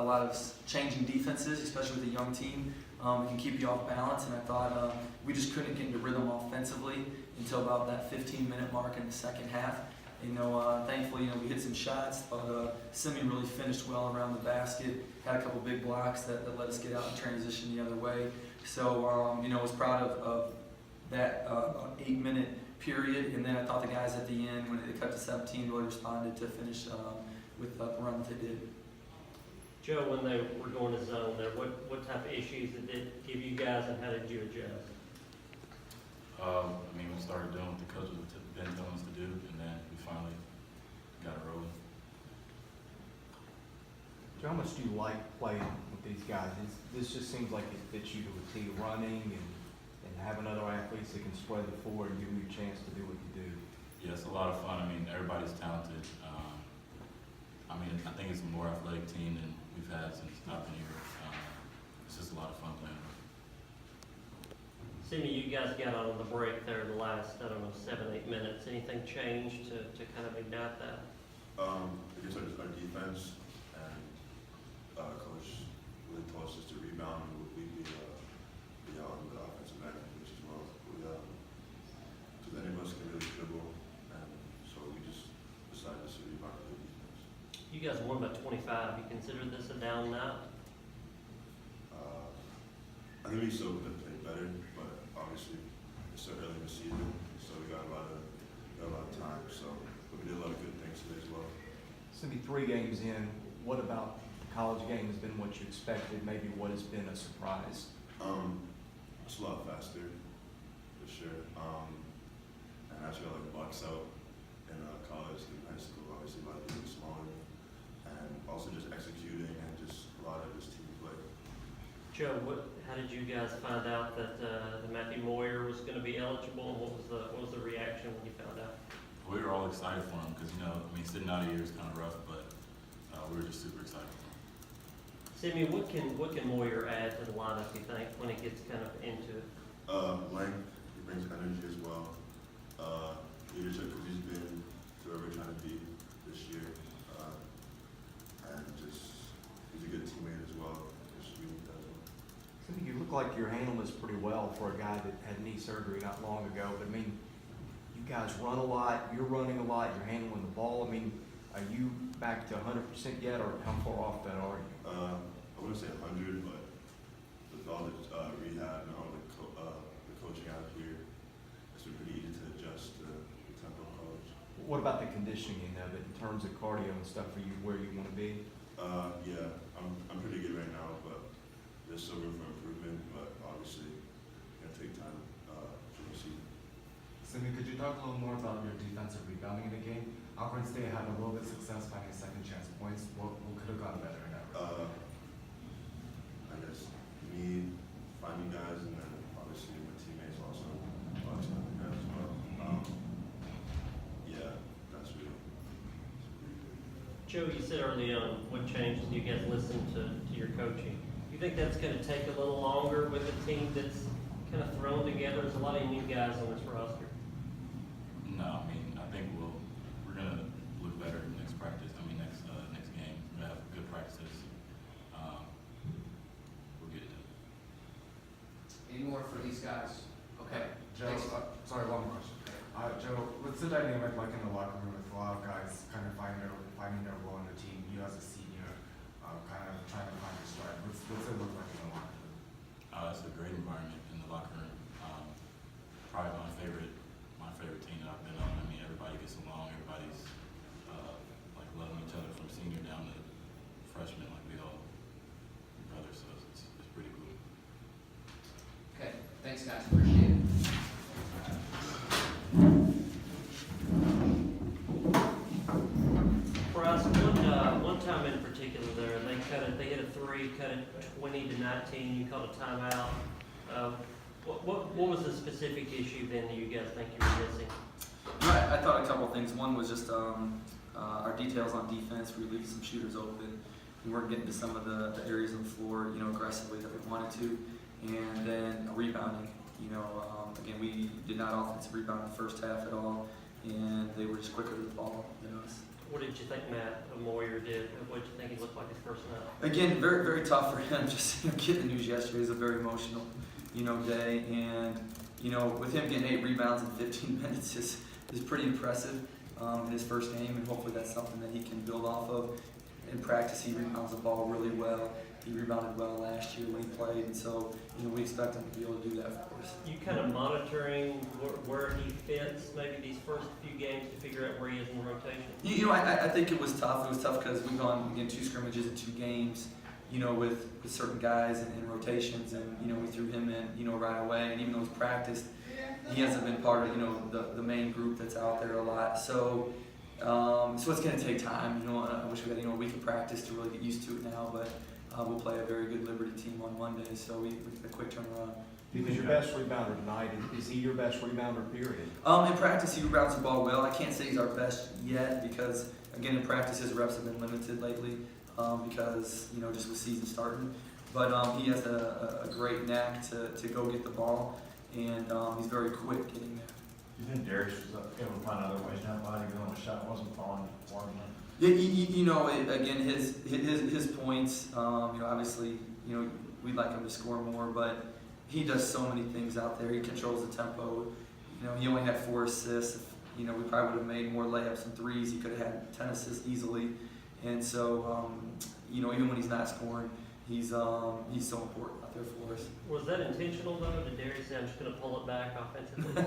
A lot of changing defenses, especially with a young team, it can keep you off balance. And I thought we just couldn't get into rhythm offensively until about that 15-minute mark in the second half. Thankfully, we hit some shots, but Simi really finished well around the basket. Had a couple big blocks that let us get out and transition the other way. So, I was proud of that 8-minute period. And then I thought the guys at the end, when they cut to 17, really responded to finish with the run that they did. Joe, when they were going to zone there, what type of issues did it give you guys, and how did you adjust? We started doing what the coaches have been telling us to do, and then we finally got it rolling. Joe, how much do you like playing with these guys? This just seems like it fits you to a T, running and having other athletes that can spread the floor and give you a chance to do what you do. Yeah, it's a lot of fun. Everybody's talented. I think it's a more athletic team than we've had since I've been here. It's just a lot of fun playing. Simi, you guys got on the break there the last, 7-8 minutes. Anything changed to kind of ignite that? I guess our defense and coach really taught us just to rebound and we'd be on the offensive end, which is well. Because any of us can really dribble, and so we just decided to rebound the defense. You guys won by 25. You consider this a down night? I think we still could have played better, but obviously it's so early in the season, so we got a lot of time. But we did a lot of good things today as well. It's going to be 3 games in. What about the college game has been what you expected? Maybe what has been a surprise? It's a lot faster, for sure. And actually, blocks out in college and high school, obviously, a lot of people smaller, and also just executing and just a lot of just team play. Joe, how did you guys find out that Matthew Moyer was going to be eligible? What was the reaction when you found out? We were all excited for him because sitting out a year is kind of rough, but we were just super excited for him. Simi, what can Moyer add to the lineup, you think, when he gets kind of into it? Length. He brings energy as well. Leadership, because he's been to where we're trying to be this year, and just he's a good teammate as well. You look like you're handling this pretty well for a guy that had knee surgery not long ago. But you guys run a lot, you're running a lot, you're handling the ball. Are you back to 100% yet, or how far off that are you? I wouldn't say 100, but with all the rehab and all the coaching out here, it's been pretty easy to adjust to the tempo of college. What about the conditioning of it in terms of cardio and stuff for you, where you want to be? Yeah, I'm pretty good right now, but there's still room for improvement. But obviously, it's gonna take time for the season. Simi, could you talk a little more about your defensive rebounding in the game? Auburn State had a little bit of success finding second chance points. What could have gone better in that regard? I guess me finding guys, and then obviously my teammates also watching the guys as well. Yeah, that's really. Joe, you said early on, what changed? You guys listened to your coaching. You think that's going to take a little longer with a team that's kind of thrown together? There's a lot of new guys on this roster. No, I think we're going to look better next practice. Next game. We're going to have good practices. We'll get it done. Any more for these guys? Okay. Joe, sorry, one more question. Joe, what's the dynamic like in the locker room with a lot of guys kind of finding their role in the team? You as a senior, kind of trying to find your stride. What's it look like in the locker room? It's a great environment in the locker room. Probably my favorite team that I've been on. Everybody gets along. Everybody's loving each other from senior down to freshman. We all brothers, so it's pretty cool. Okay. Thanks, guys. Appreciate it. Bryce, one time in particular there, they hit a 3, cut it 20-19. You called a timeout. What was the specific issue then that you guys think you were missing? Right, I thought a couple of things. One was just our details on defense. We leaving some shooters open. We weren't getting to some of the areas of the floor, aggressively that we wanted to. And then rebounding. Again, we did not offensive rebound in the first half at all, and they were just quicker to the ball than us. What did you think Matt Moyer did? What did you think he looked like his first night? Again, very, very tough for him. Just getting the news yesterday was a very emotional, day, and with him getting 8 rebounds in 15 minutes is pretty impressive in his first game, and hopefully that's something that he can build off of. In practice, he rebounds the ball really well. He rebounded well last year when he played, and so we expect him to be able to do that for us. You kind of monitoring where he fits maybe these first few games to figure out where he is in the rotation? I think it was tough. It was tough because we've gone 2 scrimmages and 2 games, with certain guys in rotations, and we threw him in, right away. And even though he's practiced, he hasn't been part of the main group that's out there a lot. So it's going to take time. I wish we had a week of practice to really get used to it now, but we'll play a very good Liberty team on Monday, so we a quick turnaround. He was your best rebounder tonight. Is he your best rebounder, period? In practice, he rebounds the ball well. I can't say he's our best yet because, again, in practice, his reps have been limited lately because, just with season starting. But he has a great knack to go get the ball, and he's very quick getting there. You think Darius was able to find other ways down the line, even though the shot wasn't falling for him? Yeah, again, his points, obviously, we'd like him to score more, but he does so many things out there. He controls the tempo. He only had 4 assists. We probably would have made more layups and threes. He could have had 10 assists easily. And so, even when he's not scoring, he's so important out there for us. Was that intentional though? Did Darius say, I'm just going to pull it back offensively?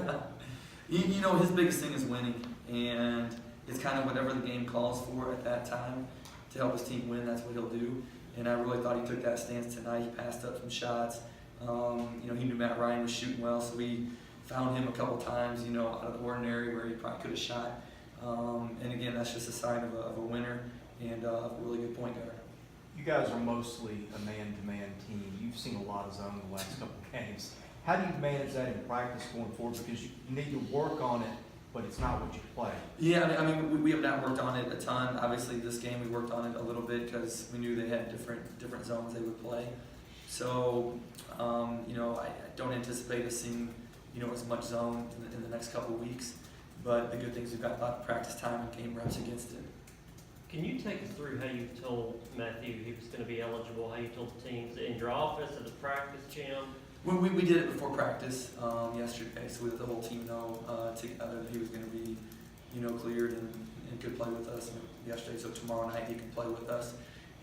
His biggest thing is winning, and it's kind of whatever the game calls for at that time to help his team win. That's what he'll do. And I really thought he took that stance tonight. He passed up some shots. He knew Matt Ryan was shooting well, so we found him a couple times, out of the ordinary where he probably could have shot. And again, that's just a sign of a winner and a really good point guard. You guys are mostly a man-to-man team. You've seen a lot of zone the last couple of games. How do you manage that in practice going forward? Because you need to work on it, but it's not what you play. Yeah, we have not worked on it a ton. Obviously, this game we worked on it a little bit because we knew they had different zones they would play. So, I don't anticipate us seeing, as much zone in the next couple of weeks. But the good thing is we've got a lot of practice time and game reps against it. Can you take us through how you told Matthew he was going to be eligible, how you told the teams in your office, at the practice gym? We did it before practice yesterday, so we let the whole team know together that he was going to be, cleared and could play with us yesterday. So tomorrow night he can play with us,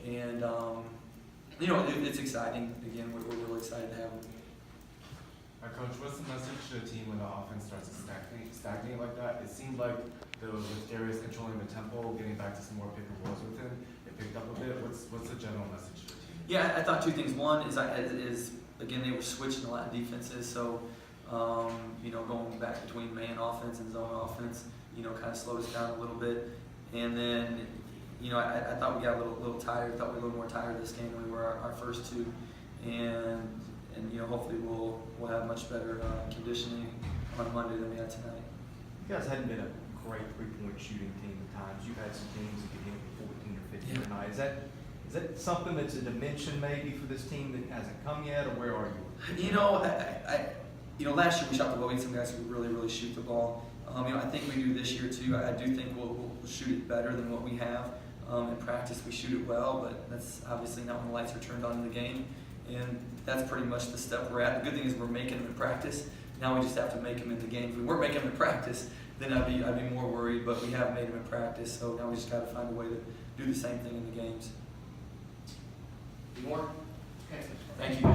and it's exciting. Again, we're really excited to have him. Coach, what's the message to the team when the offense starts to stagnate like that? It seemed like with Darius controlling the tempo, getting back to some more pick and rolls with him, it picked up a bit. What's the general message to the team? Yeah, I thought 2 things. One is again, they were switching a lot of defenses, so going back between man offense and zone offense, kind of slowed us down a little bit. And then, I thought we got a little tired. I thought we were a little more tired this game than we were our first 2, and hopefully we'll have much better conditioning on Monday than we had tonight. You guys hadn't been a great 3-point shooting team at times. You've had some teams that could hit 14 or 15 tonight. Is that something that's a dimension maybe for this team that hasn't come yet, or where are you? Last year we shot the ball. We had some guys who really, really shoot the ball. I think we do this year too. I do think we'll shoot it better than what we have. In practice we shoot it well, but that's obviously not when the lights are turned on in the game. And that's pretty much the step we're at. The good thing is we're making them in practice. Now we just have to make them in the game. If we weren't making them in practice, then I'd be more worried. But we have made them in practice, so now we just got to find a way to do the same thing in the games. Any more? Okay. Thank you.